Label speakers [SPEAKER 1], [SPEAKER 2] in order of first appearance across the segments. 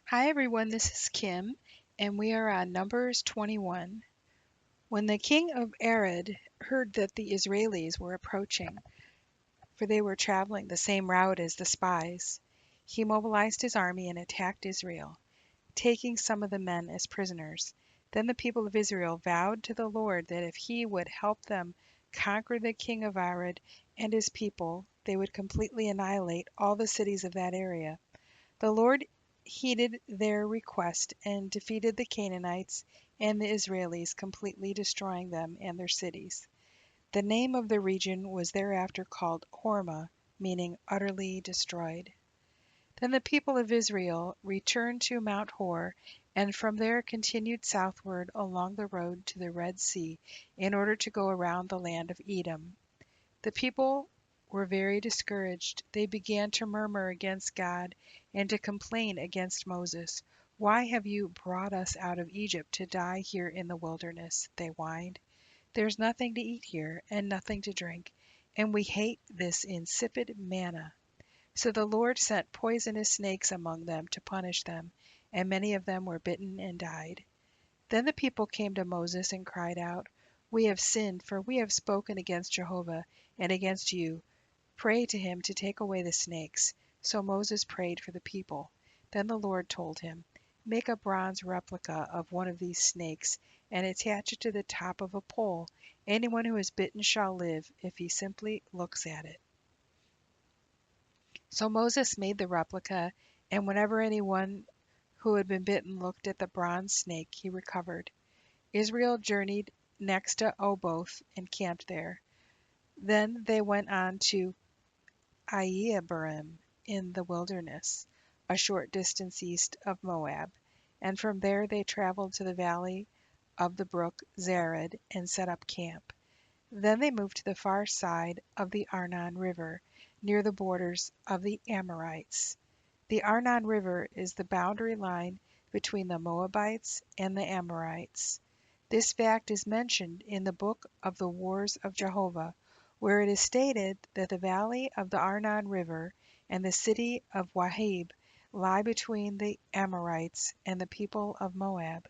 [SPEAKER 1] Hi everyone, this is Kim, and we are on Numbers 21. When the king of Arad heard that the Israelis were approaching, for they were traveling the same route as the spies, he mobilized his army and attacked Israel, taking some of the men as prisoners. Then the people of Israel vowed to the Lord that if he would help them conquer the king of Arad and his people, they would completely annihilate all the cities of that area. The Lord heeded their request and defeated the Canaanites and the Israelis, completely destroying them and their cities. The name of the region was thereafter called Hormah, meaning utterly destroyed. Then the people of Israel returned to Mount Hor, and from there continued southward along the road to the Red Sea in order to go around the land of Edom. The people were very discouraged. They began to murmur against God and to complain against Moses. "Why have you brought us out of Egypt to die here in the wilderness?" they whined. "There's nothing to eat here and nothing to drink, and we hate this insipid manna." So the Lord sent poisonous snakes among them to punish them, and many of them were bitten and died. Then the people came to Moses and cried out, "We have sinned, for we have spoken against Jehovah and against you. Pray to him to take away the snakes." So Moses prayed for the people. Then the Lord told him, "Make a bronze replica of one of these snakes and attach it to the top of a pole. Anyone who is bitten shall live if he simply looks at it." So Moses made the replica, and whenever anyone who had been bitten looked at the bronze snake, he recovered. Israel journeyed next to Oboth and camped there. Then they went on to Iyeabarim in the wilderness, a short distance east of Moab, and from there they traveled to the valley of the brook Zered and set up camp. Then they moved to the far side of the Arnon River, near the borders of the Amorites. The Arnon River is the boundary line between the Moabites and the Amorites. This fact is mentioned in the book of the Wars of Jehovah, where it is stated that the valley of the Arnon River and the city of Waheb lie between the Amorites and the people of Moab.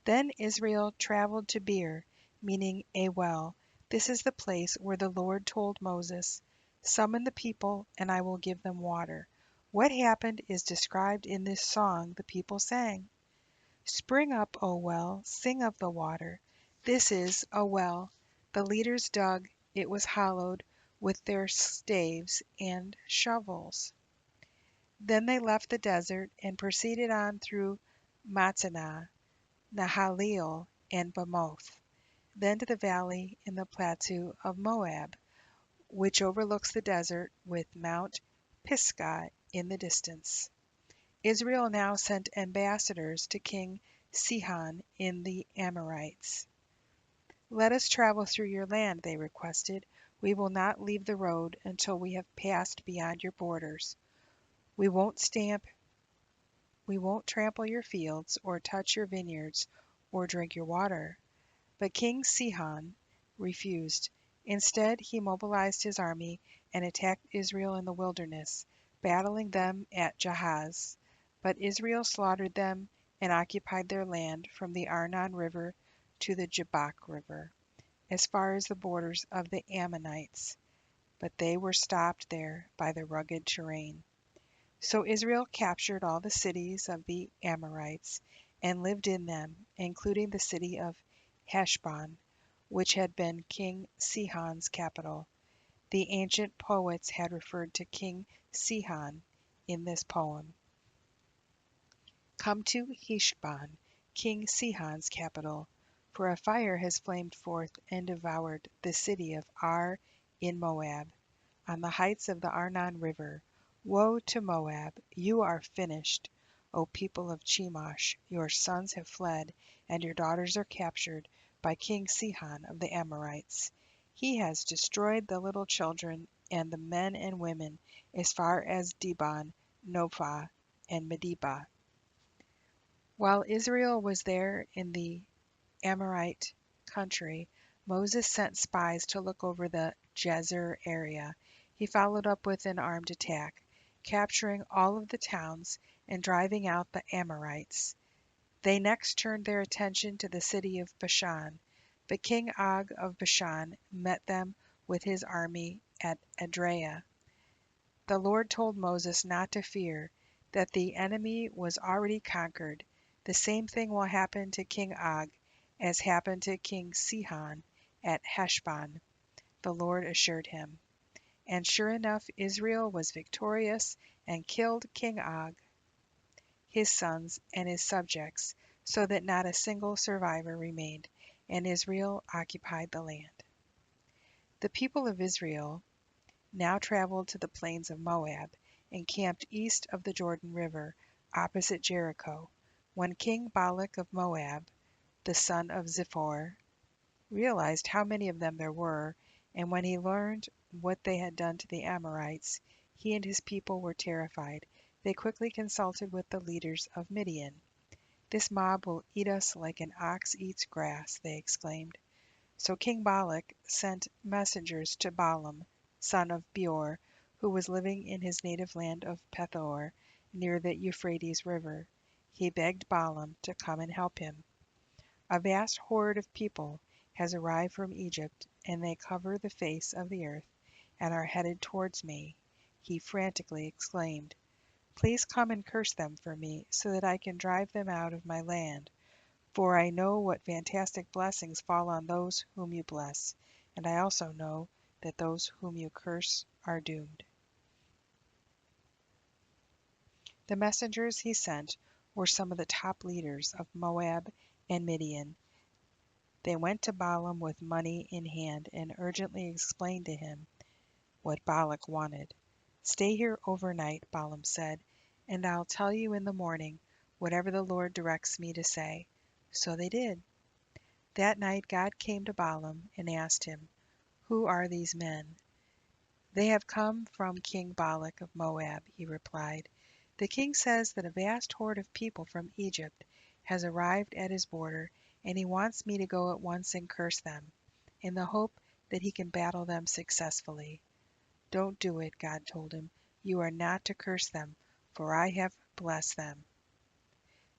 [SPEAKER 1] Then Israel traveled to Beer, meaning a well. This is the place where the Lord told Moses, "Summon the people, and I will give them water." What happened is described in this song the people sang. "Spring up, O well, sing of the water. This is a well. The leaders dug, it was hollowed with their staves and shovels." Then they left the desert and proceeded on through Mattanah, Nahaliel, and Bamoth, then to the valley in the plateau of Moab, which overlooks the desert with Mount Pisgah in the distance. Israel now sent ambassadors to King Sihon in the Amorites. "Let us travel through your land," they requested. "We will not leave the road until we have passed beyond your borders. We won't trample your fields, or touch your vineyards, or drink your water." But King Sihon refused. Instead, he mobilized his army and attacked Israel in the wilderness, battling them at Jahaz. But Israel slaughtered them and occupied their land from the Arnon River to the Jabbok River, as far as the borders of the Ammonites. But they were stopped there by the rugged terrain. So Israel captured all the cities of the Amorites and lived in them, including the city of Heshbon, which had been King Sihon's capital. The ancient poets had referred to King Sihon in this poem. "Come to Heshbon, King Sihon's capital, for a fire has flamed forth and devoured the city of Ar in Moab, on the heights of the Arnon River. Woe to Moab! You are finished, O people of Chemosh. Your sons have fled, and your daughters are captured by King Sihon of the Amorites. He has destroyed the little children and the men and women as far as Dibon, Nophah, and Medeba." While Israel was there in the Amorite country, Moses sent spies to look over the Jazer area. He followed up with an armed attack. capturing all of the towns and driving out the Amorites. They next turned their attention to the city of Bashan, but King Og of Bashan met them with his army at Edrei. The Lord told Moses not to fear, that the enemy was already conquered. The same thing will happen to King Og as happened to King Sihon at Heshbon, the Lord assured him. And sure enough, Israel was victorious and killed King Og, his sons, and his subjects, so that not a single survivor remained, and Israel occupied the land. The people of Israel now traveled to the plains of Moab, and camped east of the Jordan River, opposite Jericho, when King Balak of Moab, the son of Zippor, realized how many of them there were, and when he learned what they had done to the Amorites, he and his people were terrified. They quickly consulted with the leaders of Midian. "This mob will eat us like an ox eats grass," they exclaimed. So King Balak sent messengers to Balaam, son of Beor, who was living in his native land of Pethor, near the Euphrates River. He begged Balaam to come and help him. "A vast horde of people has arrived from Egypt, and they cover the face of the earth and are headed towards me," he frantically exclaimed. "Please come and curse them for me, so that I can drive them out of my land. For I know what fantastic blessings fall on those whom you bless, and I also know that those whom you curse are doomed." The messengers he sent were some of the top leaders of Moab and Midian. They went to Balaam with money in hand and urgently explained to him what Balak wanted. "Stay here overnight," Balaam said, "and I'll tell you in the morning whatever the Lord directs me to say." So they did. That night God came to Balaam and asked him, "Who are these men?" "They have come from King Balak of Moab," he replied. "The king says that a vast horde of people from Egypt has arrived at his border, and he wants me to go at once and curse them, in the hope that he can battle them successfully." "Don't do it," God told him. "You are not to curse them, for I have blessed them."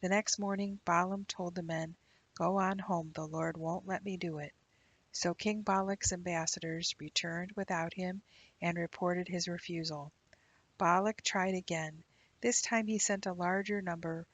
[SPEAKER 1] The next morning Balaam told the men, "Go on home, the Lord won't let me do it." So King Balak's ambassadors returned without him and reported his refusal. Balak tried again. This time he sent a larger number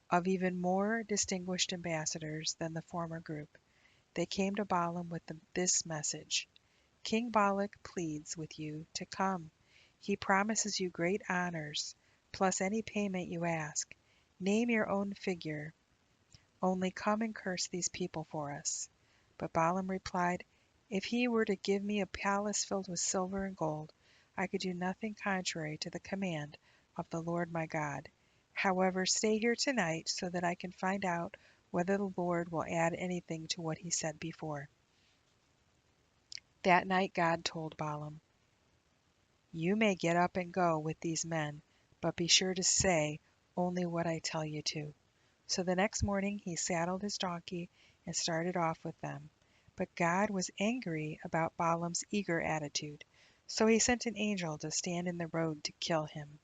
[SPEAKER 1] of even more distinguished ambassadors than the former group. They came to Balaam with this message: "King Balak pleads with you to come. He promises you great honors, plus any payment you ask. Name your own figure. Only come and curse these people for us." But Balaam replied, "If he were to give me a palace filled with silver and gold, I could do nothing contrary to the command of the Lord my God. However, stay here tonight so that I can find out whether the Lord will add anything to what he said before." That night God told Balaam, "You may get up and go with these men, but be sure to say only what I tell you to." So the next morning he saddled his donkey and started off with them. But God was angry about Balaam's eager attitude, so he sent an angel to stand in the road to kill him.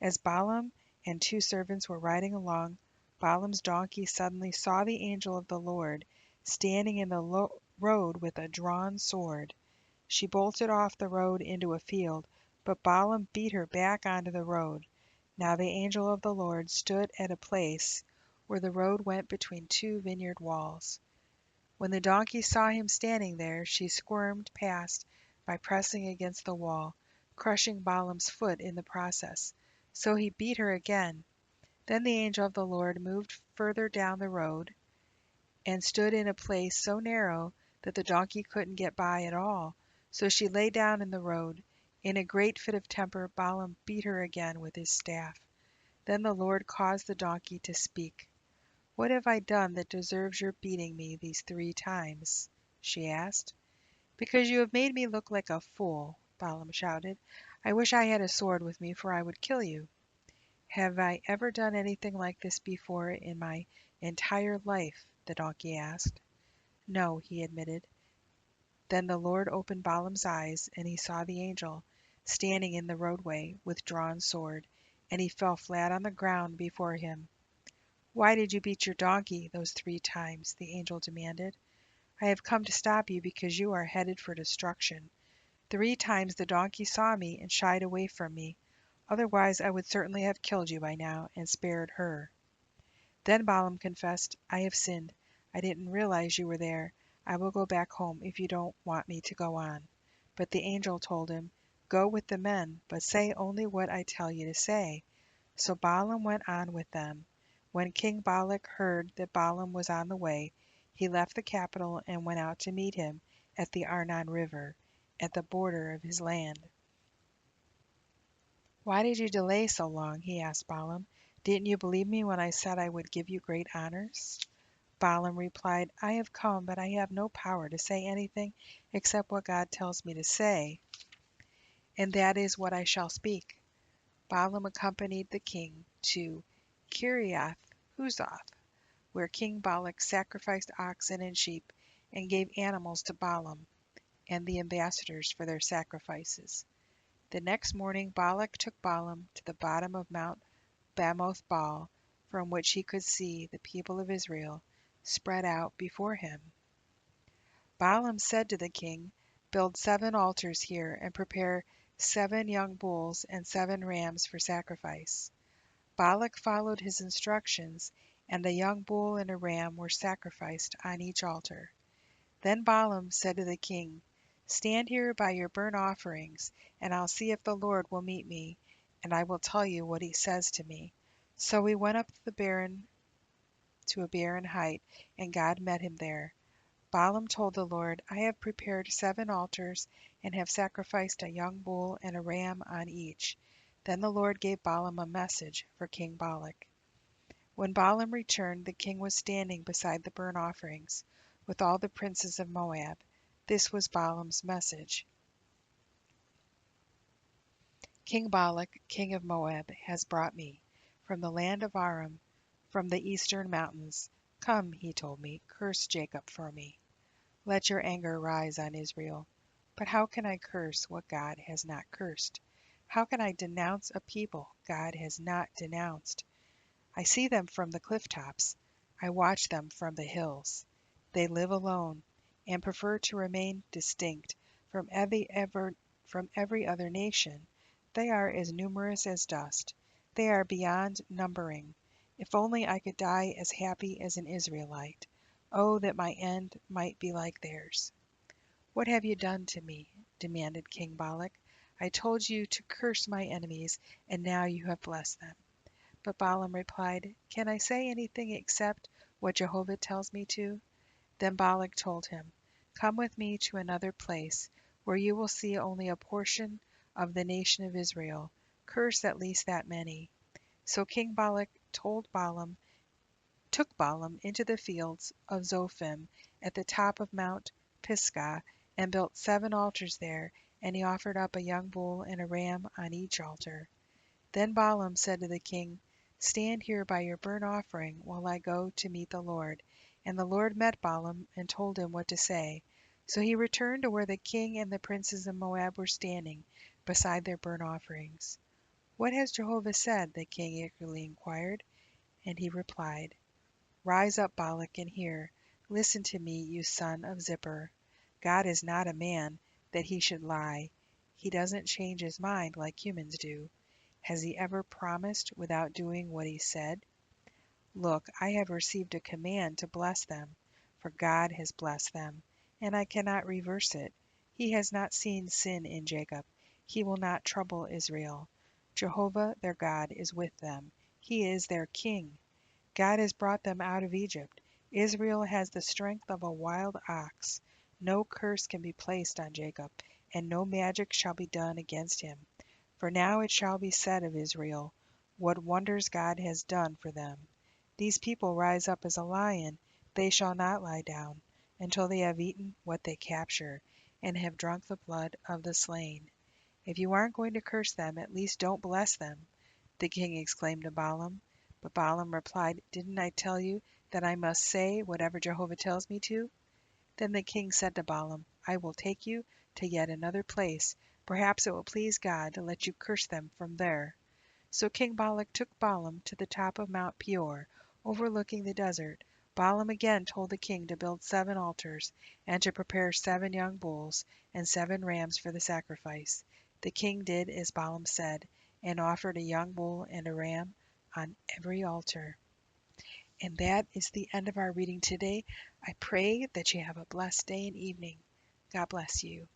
[SPEAKER 1] As Balaam and two servants were riding along, Balaam's donkey suddenly saw the angel of the Lord standing in the road with a drawn sword. She bolted off the road into a field, but Balaam beat her back onto the road. Now the angel of the Lord stood at a place where the road went between two vineyard walls. When the donkey saw him standing there, she squirmed past by pressing against the wall, crushing Balaam's foot in the process. So he beat her again. Then the angel of the Lord moved further down the road and stood in a place so narrow that the donkey couldn't get by at all. So she lay down in the road. In a great fit of temper, Balaam beat her again with his staff. Then the Lord caused the donkey to speak. "What have I done that deserves your beating me these 3 times?" she asked. "Because you have made me look like a fool," Balaam shouted. "I wish I had a sword with me, for I would kill you." "Have I ever done anything like this before in my entire life?" the donkey asked. "No," he admitted. Then the Lord opened Balaam's eyes, and he saw the angel. standing in the roadway with drawn sword, and he fell flat on the ground before him. "Why did you beat your donkey those 3 times?" the angel demanded. "I have come to stop you because you are headed for destruction. 3 times the donkey saw me and shied away from me. Otherwise I would certainly have killed you by now and spared her." Then Balaam confessed, "I have sinned. I didn't realize you were there. I will go back home if you don't want me to go on." But the angel told him, "Go with the men, but say only what I tell you to say." So Balaam went on with them. When King Balak heard that Balaam was on the way, he left the capital and went out to meet him at the Arnon River, at the border of his land. "Why did you delay so long?" he asked Balaam. "Didn't you believe me when I said I would give you great honors?" Balaam replied, "I have come, but I have no power to say anything except what God tells me to say, and that is what I shall speak." Balaam accompanied the king to Kiriath Huzoth, where King Balak sacrificed oxen and sheep and gave animals to Balaam and the ambassadors for their sacrifices. The next morning Balak took Balaam to the bottom of Mount Bamoth Baal, from which he could see the people of Israel spread out before him. Balaam said to the king, "Build 7 altars here, and prepare 7 young bulls and 7 rams for sacrifice." Balak followed his instructions, and a young bull and a ram were sacrificed on each altar. Then Balaam said to the king, "Stand here by your burnt offerings, and I'll see if the Lord will meet me, and I will tell you what he says to me." So he went up to a barren height, and God met him there. Balaam told the Lord, "I have prepared 7 altars, and have sacrificed a young bull and a ram on each." Then the Lord gave Balaam a message for King Balak. When Balaam returned, the king was standing beside the burnt offerings, with all the princes of Moab. This was Balaam's message: "King Balak, king of Moab, has brought me from the land of Aram, from the eastern mountains. Come," he told me, "curse Jacob for me. Let your anger rise on Israel." But how can I curse what God has not cursed? How can I denounce a people God has not denounced? I see them from the cliff tops. I watch them from the hills. They live alone, and prefer to remain distinct from every other nation. They are as numerous as dust. They are beyond numbering. If only I could die as happy as an Israelite. Oh, that my end might be like theirs. "What have you done to me?" demanded King Balak. "I told you to curse my enemies, and now you have blessed them." But Balaam replied, "Can I say anything except what Jehovah tells me to?" Then Balak told him, "Come with me to another place, where you will see only a portion of the nation of Israel. Curse at least that many." So King Balak took Balaam into the fields of Zophim at the top of Mount Pisgah, and built 7 altars there, and he offered up a young bull and a ram on each altar. Then Balaam said to the king, "Stand here by your burnt offering while I go to meet the Lord." And the Lord met Balaam and told him what to say. So he returned to where the king and the princes of Moab were standing beside their burnt offerings. "What has Jehovah said?" the king eagerly inquired. And he replied, "Rise up, Balak, and hear. Listen to me, you son of Zippor. God is not a man, that he should lie. He doesn't change his mind like humans do. Has he ever promised without doing what he said? Look, I have received a command to bless them, for God has blessed them, and I cannot reverse it. He has not seen sin in Jacob. He will not trouble Israel. Jehovah their God is with them. He is their king. God has brought them out of Egypt. Israel has the strength of a wild ox. No curse can be placed on Jacob, and no magic shall be done against him. For now it shall be said of Israel, what wonders God has done for them. These people rise up as a lion. They shall not lie down until they have eaten what they capture, and have drunk the blood of the slain." "If you aren't going to curse them, at least don't bless them," the king exclaimed to Balaam. But Balaam replied, "Didn't I tell you that I must say whatever Jehovah tells me to?" Then the king said to Balaam, "I will take you to yet another place, Perhaps it will please God to let you curse them from there." So King Balak took Balaam to the top of Mount Peor, overlooking the desert. Balaam again told the king to build 7 altars, and to prepare 7 young bulls and 7 rams for the sacrifice. The king did as Balaam said, and offered a young bull and a ram on every altar. And that is the end of our reading today. I pray that you have a blessed day and evening. God bless you.